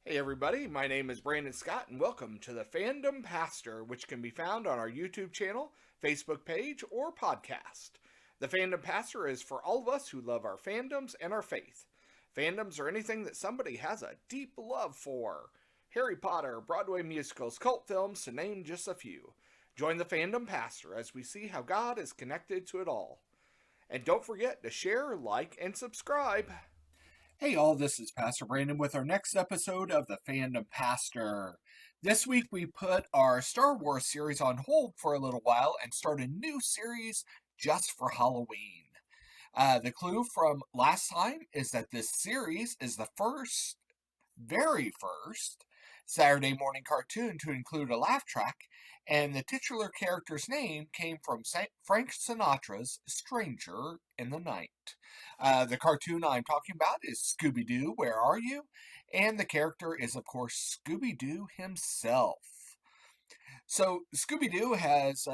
Hey everybody, my name is Brandon Scott and welcome to the Fandom Pastor, which can be found on our YouTube channel, Facebook page, or podcast. The Fandom Pastor is for all of us who love our fandoms and our faith. Fandoms are anything that somebody has a deep love for. Harry Potter, Broadway musicals, cult films, to name just a few. Join the Fandom Pastor as we see how God is connected to it all. And don't forget to share, like, and subscribe. Hey, all, this is Pastor Brandon with our next episode of the Fandom Pastor. This week we put our Star Wars series on hold for a little while and start a new series just for Halloween. The clue from last time is that this series is the very first Saturday morning cartoon to include a laugh track, and the titular character's name came from Frank Sinatra's Stranger in the Night. The cartoon I'm talking about is Scooby-Doo, Where Are You? And the character is, of course, Scooby-Doo himself. So, Scooby-Doo has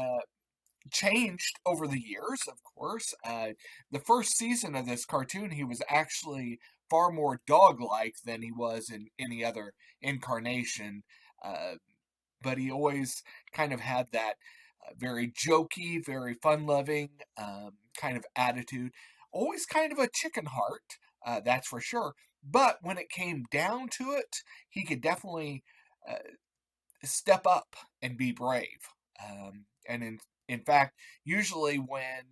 changed over the years, of course. The first season of this cartoon, he was actually far more dog-like than he was in any other incarnation. But he always kind of had that very jokey, very fun-loving kind of attitude. Always kind of a chicken heart, that's for sure. But when it came down to it, he could definitely step up and be brave. And in fact, usually when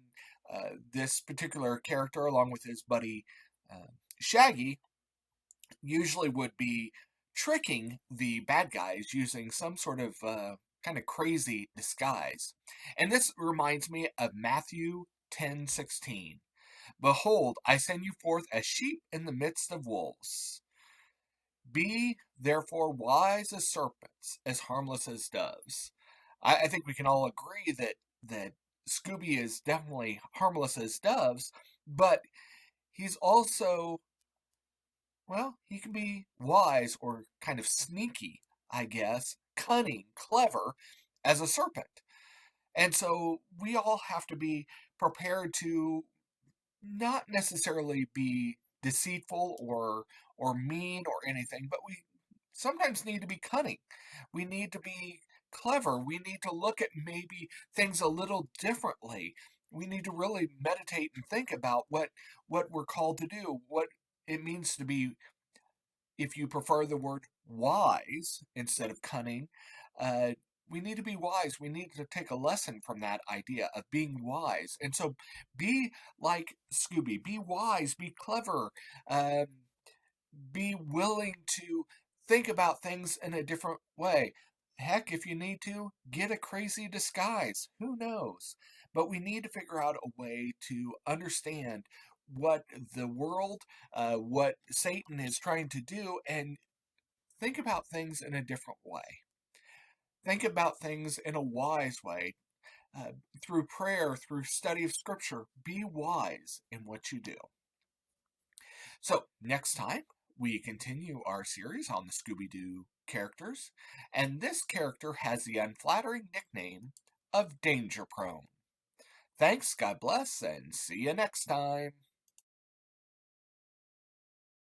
this particular character, along with his buddy Shaggy, usually would be tricking the bad guys using some sort of kind of crazy disguise. And this reminds me of Matthew 10:16. Behold, I send you forth as sheep in the midst of wolves. Be therefore wise as serpents, as harmless as doves. I think we can all agree that Scooby is definitely harmless as doves, but he's also, well, he can be wise or kind of sneaky, I guess, cunning, clever as a serpent. And so we all have to be prepared to not necessarily be deceitful or mean or anything, but we sometimes need to be cunning. We need to be clever. We need to look at maybe things a little differently. We need to really meditate and think about what we're called to do, what it means to be, if you prefer the word wise instead of cunning. uh, we need to be wise. We need to take a lesson from that idea of being wise. And so be like Scooby, be wise, be clever, um, be willing to think about things in a different way. Heck, if you need to, get a crazy disguise. Who knows? But we need to figure out a way to understand what the world, what Satan is trying to do, and think about things in a different way. Think about things in a wise way. Uh, Through prayer, through study of Scripture, be wise in what you do. So, next time, we continue our series on the Scooby Doo characters, and this character has the unflattering nickname of Danger Prone. Thanks, God bless, and see you next time.